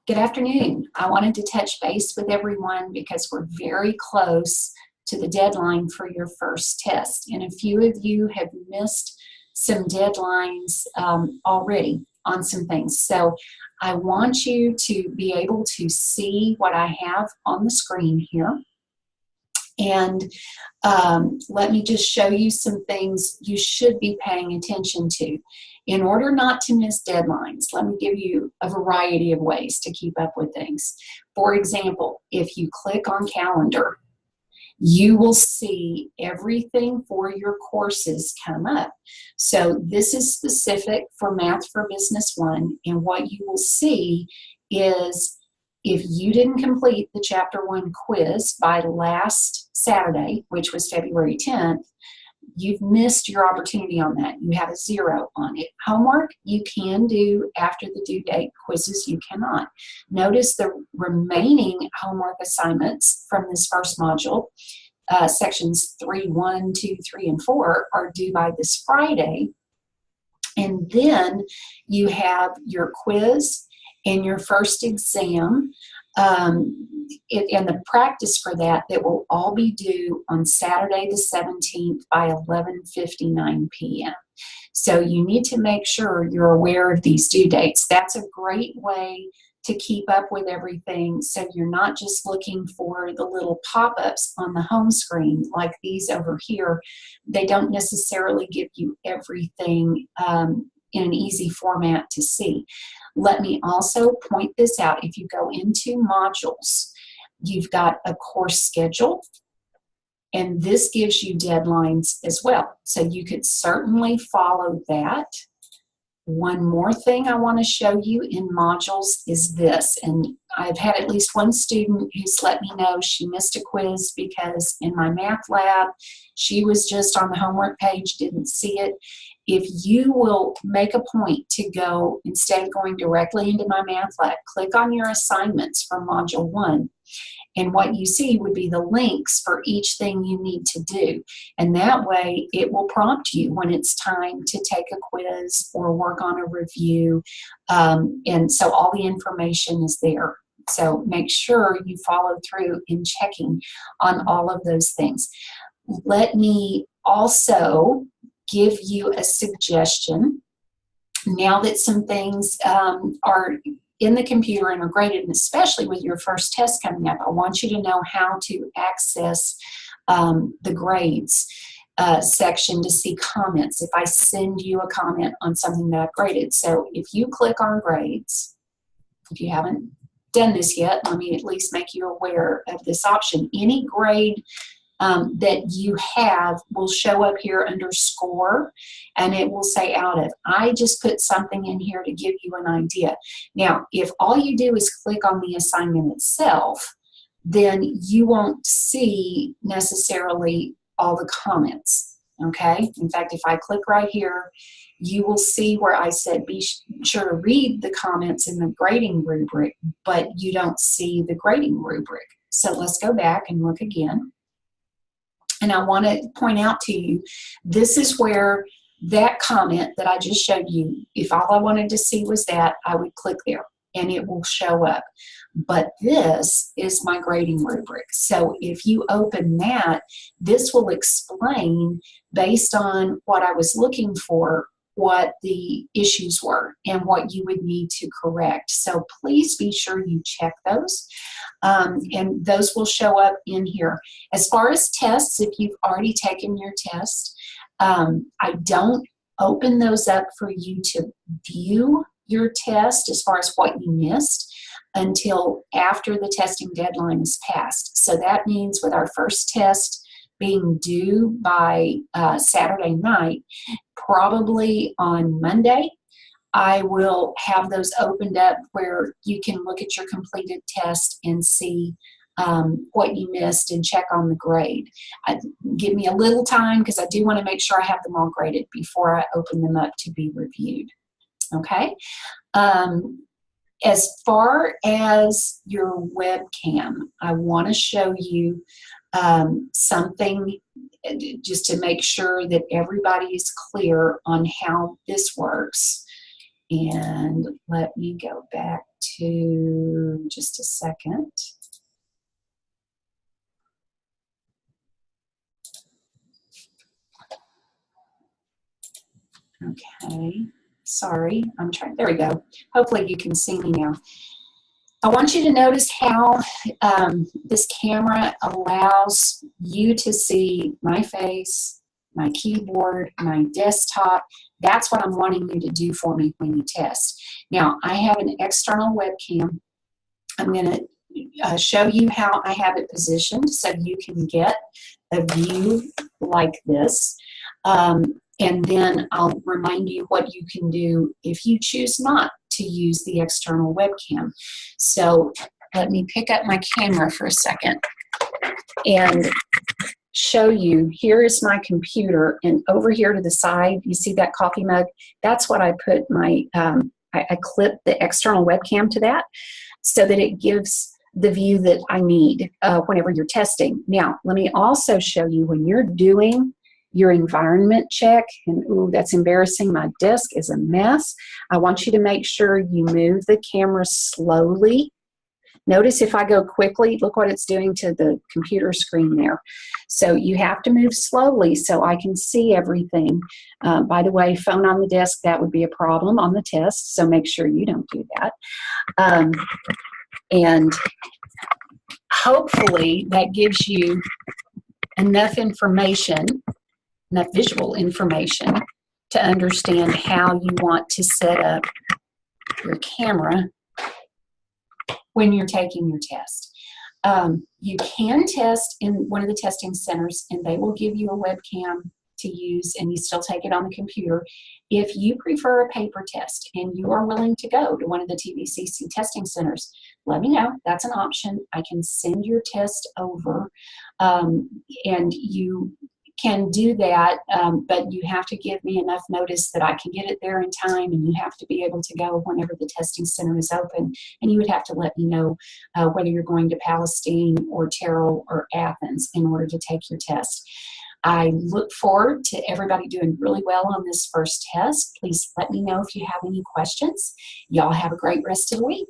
Good afternoon. I wanted to touch base with everyone because we're very close to the deadline for your first test. And a few of you have missed some deadlines already on some things. So I want you to be able to see what I have on the screen here. And let me just show you some things you should be paying attention to. In order not to miss deadlines, let me give you a variety of ways to keep up with things. For example, if you click on calendar, you will see everything for your courses come up. So this is specific for Math for Business 1, and what you will see is if you didn't complete the Chapter 1 quiz by last Saturday, which was February 10th, you've missed your opportunity on that. You have a 0 on it. Homework you can do after the due date. Quizzes you cannot. Notice the remaining homework assignments from this first module, sections 3, 1, 2, 3, and 4 are due by this Friday. And then you have your quiz and your first exam, and the practice for that will all be due on Saturday the 17th by 11:59 p.m. So you need to make sure you're aware of these due dates. That's a great way to keep up with everything, so you're not just looking for the little pop-ups on the home screen like these over here. They don't necessarily give you everything in an easy format to see. Let me also point this out. If you go into modules, you've got a course schedule, and this gives you deadlines as well. So you could certainly follow that. One more thing I want to show you in modules is this, and I've had at least one student who's let me know she missed a quiz because in my math lab, she was just on the homework page, didn't see it. If you will make a point to go, instead of going directly into my math lab, click on your assignments from Module 1. And what you see would be the links for each thing you need to do. And that way, it will prompt you when it's time to take a quiz or work on a review. And so all the information is there. So make sure you follow through in checking on all of those things. Let me also give you a suggestion. Now that some things are in the computer and are graded, and especially with your first test coming up, I want you to know how to access the grades section to see comments if I send you a comment on something that I've graded. So if you click on grades, if you haven't done this yet, let me at least make you aware of this option. Any grade that you have will show up here under score, and it will say out of. I just put something in here to give you an idea. Now, if all you do is click on the assignment itself, then you won't see necessarily all the comments, okay? In fact, if I click right here, you will see where I said be sure to read the comments in the grading rubric, but you don't see the grading rubric. So let's go back and look again. And I want to point out to you, this is where that comment that I just showed you, if all I wanted to see was that, I would click there and it will show up. But this is my grading rubric. So if you open that, this will explain, based on what I was looking for, what the issues were and what you would need to correct. So please be sure you check those, and those will show up in here. As far as tests, if you've already taken your test, I don't open those up for you to view your test as far as what you missed until after the testing deadline is passed. So that means with our first test being due by Saturday night, probably on Monday, I will have those opened up where you can look at your completed test and see what you missed and check on the grade. Give me a little time because I do want to make sure I have them all graded before I open them up to be reviewed. Okay? As far as your webcam, I want to show you something just to make sure that everybody is clear on how this works. And let me go back to just a second. Okay, sorry, I'm trying, there we go. Hopefully you can see me now. I want you to notice how this camera allows you to see my face, my keyboard, my desktop. That's what I'm wanting you to do for me when you test. Now, I have an external webcam. I'm going to show you how I have it positioned so you can get a view like this. And then I'll remind you what you can do if you choose not to use the external webcam. So let me pick up my camera for a second and show you. Here is my computer, and over here to the side, you see that coffee mug? That's what I put my, I clipped the external webcam to that so that it gives the view that I need whenever you're testing. Now, let me also show you when you're doing your environment check, and ooh, that's embarrassing, my desk is a mess. I want you to make sure you move the camera slowly. Notice if I go quickly, look what it's doing to the computer screen there. So you have to move slowly so I can see everything. By the way, phone on the desk, that would be a problem on the test, so make sure you don't do that. And hopefully that gives you enough information, enough visual information to understand how you want to set up your camera when you're taking your test. You can test in one of the testing centers and they will give you a webcam to use, and you still take it on the computer. If you prefer a paper test and you are willing to go to one of the TVCC testing centers, let me know. That's an option. I can send your test over, and you can do that, but you have to give me enough notice that I can get it there in time, and you have to be able to go whenever the testing center is open, and you would have to let me know whether you're going to Palestine or Terrell or Athens in order to take your test. I look forward to everybody doing really well on this first test. Please let me know if you have any questions. Y'all have a great rest of the week.